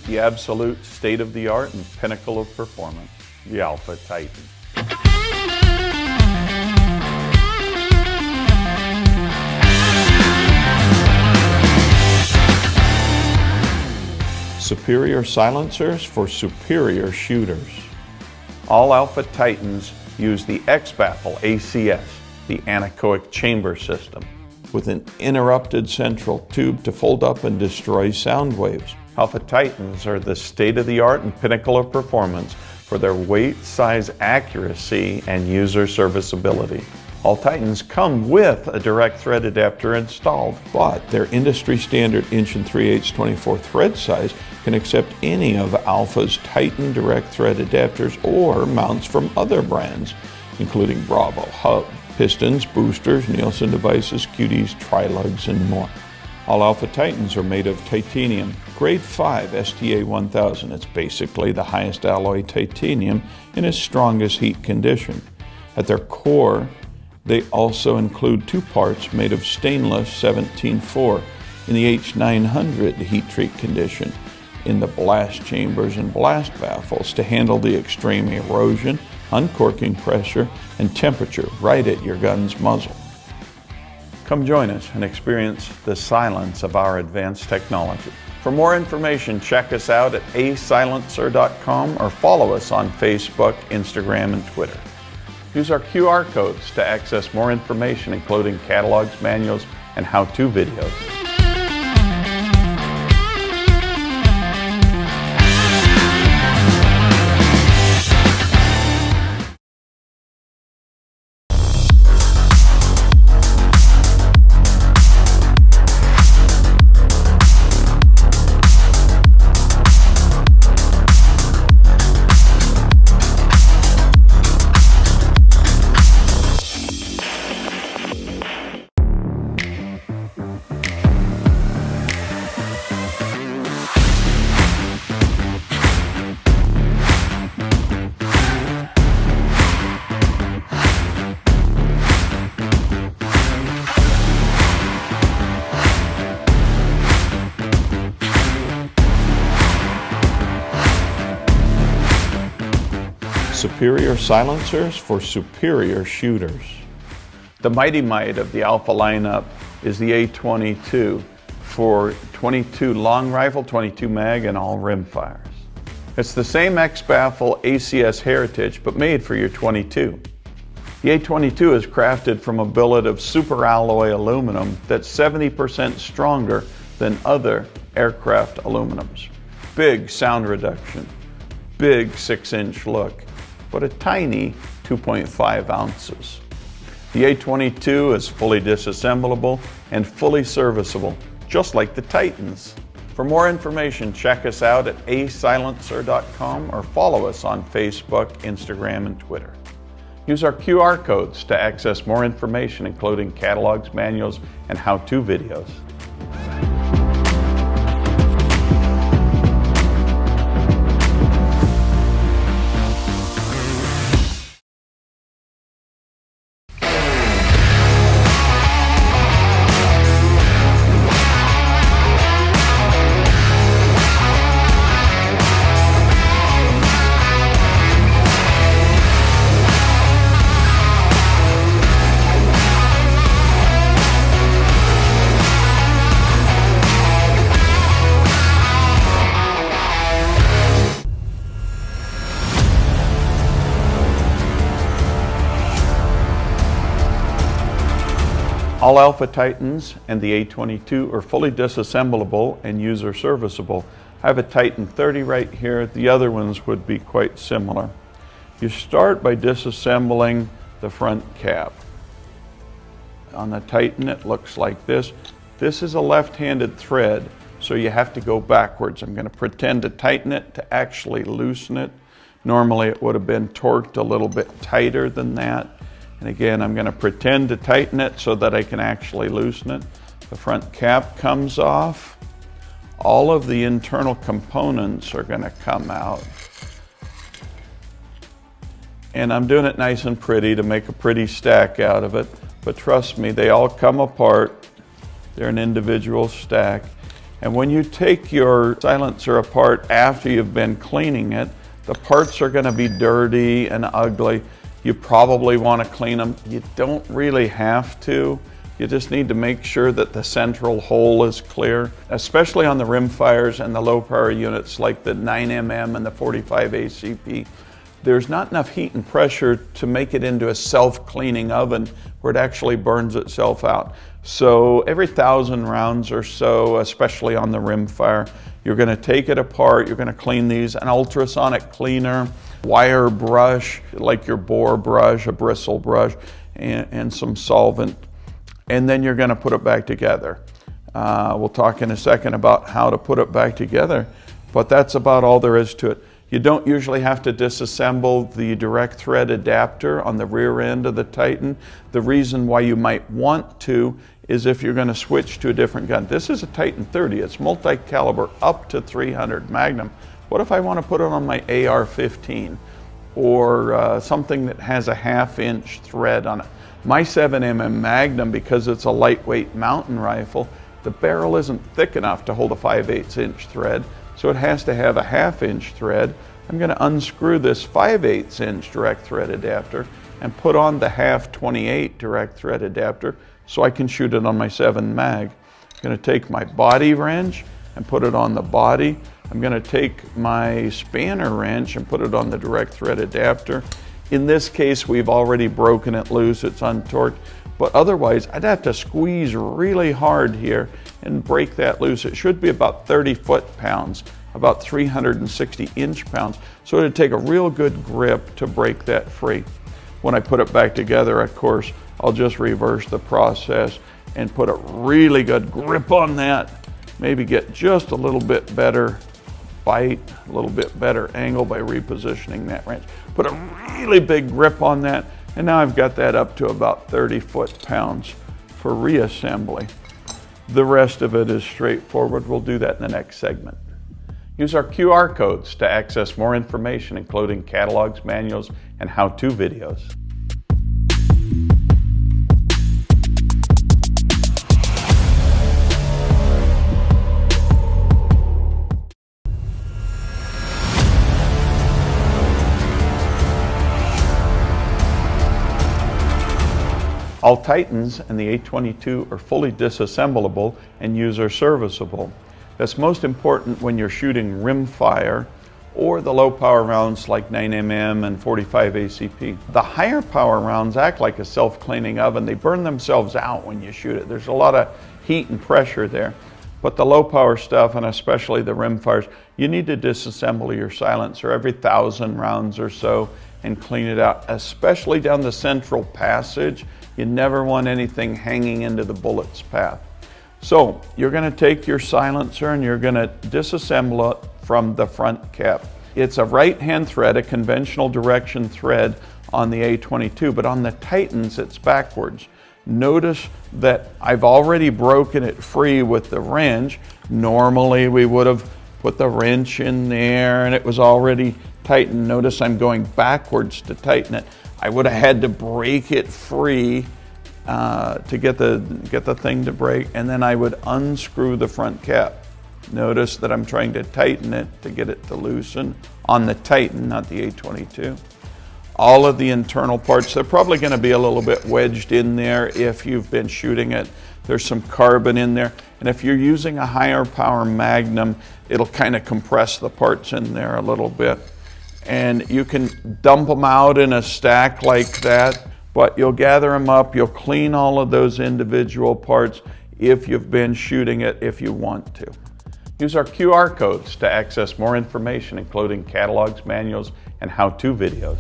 the absolute state-of-the-art and pinnacle of performance, the Alpha Titan. Superior silencers for superior shooters. All Alpha Titans use the X-Baffle ACS, the anechoic chamber system, with an interrupted central tube to fold up and destroy sound waves. Alpha Titans are the state-of-the-art and pinnacle of performance for their weight, size, accuracy, and user serviceability. All Titans come with a direct thread adapter installed, but their industry standard 1 3/8" 24 thread size can accept any of Alpha's Titan direct thread adapters or mounts from other brands, including Bravo, Hub, pistons, boosters, Nielsen devices, QDs, tri-lugs, and more. All Alpha Titans are made of titanium, grade 5 STA 1000. It's basically the highest alloy titanium in its strongest heat condition. At their core, they also include 2 parts made of stainless 17-4 in the H900 heat treat condition in the blast chambers and blast baffles to handle the extreme erosion, uncorking pressure, and temperature right at your gun's muzzle. Come join us and experience the silence of our advanced technology. For more information, check us out at asilencer.com or follow us on Facebook, Instagram, and Twitter. Use our QR codes to access more information, including catalogs, manuals, and how-to videos. Superior silencers for superior shooters. The mighty might of the Alpha lineup is the A22 for 22 long rifle, 22 mag, and all rimfires. It's the same X-Baffle ACS heritage, but made for your 22. The A22 is crafted from a billet of super alloy aluminum that's 70% stronger than other aircraft aluminums. Big sound reduction, big 6-inch look, but a tiny 2.5 ounces. The A22 is fully disassemblable and fully serviceable, just like the Titans. For more information, check us out at asilencer.com or follow us on Facebook, Instagram, and Twitter. Use our QR codes to access more information, including catalogs, manuals, and how-to videos. All Alpha Titans and the A22 are fully disassemblable and user serviceable. I have a Titan 30 right here. The other ones would be quite similar. You start by disassembling the front cap. On the Titan, it looks like this. This is a left-handed thread, so you have to go backwards. I'm going to pretend to tighten it to actually loosen it. Normally it would have been torqued a little bit tighter than that. And again, I'm going to pretend to tighten it so that I can actually loosen it. The front cap comes off. All of the internal components are going to come out. And I'm doing it nice and pretty to make a pretty stack out of it. But trust me, they all come apart. They're an individual stack. And when you take your silencer apart after you've been cleaning it, the parts are going to be dirty and ugly. You probably want to clean them. You don't really have to. You just need to make sure that the central hole is clear, especially on the rimfires and the low power units like the 9mm and the 45 ACP. There's not enough heat and pressure to make it into a self-cleaning oven where it actually burns itself out. So every 1,000 rounds or so, especially on the rimfire, you're going to take it apart, you're going to clean these, an ultrasonic cleaner, wire brush, like your bore brush, a bristle brush, and some solvent. And then you're going to put it back together. We'll talk in a second about how to put it back together, but that's about all there is to it. You don't usually have to disassemble the direct thread adapter on the rear end of the Titan. The reason why you might want to is if you're going to switch to a different gun. This is a Titan 30. It's multi-caliber up to 300 Magnum. What if I want to put it on my AR-15 or something that has a 1/2-inch thread on it? My 7mm Magnum, because it's a lightweight mountain rifle, the barrel isn't thick enough to hold a 5/8-inch thread, so it has to have a 1/2-inch thread. I'm going to unscrew this 5/8-inch direct thread adapter and put on the 1/2-28 direct thread adapter so I can shoot it on my 7 mag. I'm going to take my body wrench and put it on the body. I'm going to take my spanner wrench and put it on the direct thread adapter. In this case, we've already broken it loose, it's untorqued, but otherwise I'd have to squeeze really hard here and break that loose. It should be about 30 foot-pounds, about 360 inch-pounds, so it'd take a real good grip to break that free. When I put it back together, of course, I'll just reverse the process and put a really good grip on that, maybe get just a little bit better bite, a little bit better angle by repositioning that wrench. Put a really big grip on that, and now I've got that up to about 30 foot-pounds for reassembly. The rest of it is straightforward. We'll do that in the next segment. Use our QR codes to access more information, including catalogs, manuals, and how-to videos. All Titans and the A22 are fully disassemblable and user serviceable. That's most important when you're shooting rimfire or the low power rounds like 9mm and 45 ACP. The higher power rounds act like a self-cleaning oven. They burn themselves out when you shoot it. There's a lot of heat and pressure there. But the low power stuff, and especially the rimfires, you need to disassemble your silencer every 1,000 rounds or so and clean it out, especially down the central passage. You never want anything hanging into the bullet's path. So you're going to take your silencer and you're going to disassemble it from the front cap. It's a right-hand thread, a conventional direction thread on the A22, but on the Titans it's backwards. Notice that I've already broken it free with the wrench. Normally we would have put the wrench in there and it was already tightened. Notice I'm going backwards to tighten it. I would have had to break it free to get the thing to break, and then I would unscrew the front cap. Notice that I'm trying to tighten it to get it to loosen on the Titan, not the A22. All of the internal parts, they're probably going to be a little bit wedged in there if you've been shooting it. There's some carbon in there, and if you're using a higher power Magnum, it'll kind of compress the parts in there a little bit. And you can dump them out in a stack like that, but you'll gather them up, you'll clean all of those individual parts if you've been shooting it, if you want to. Use our QR codes to access more information, including catalogs, manuals, and how-to videos.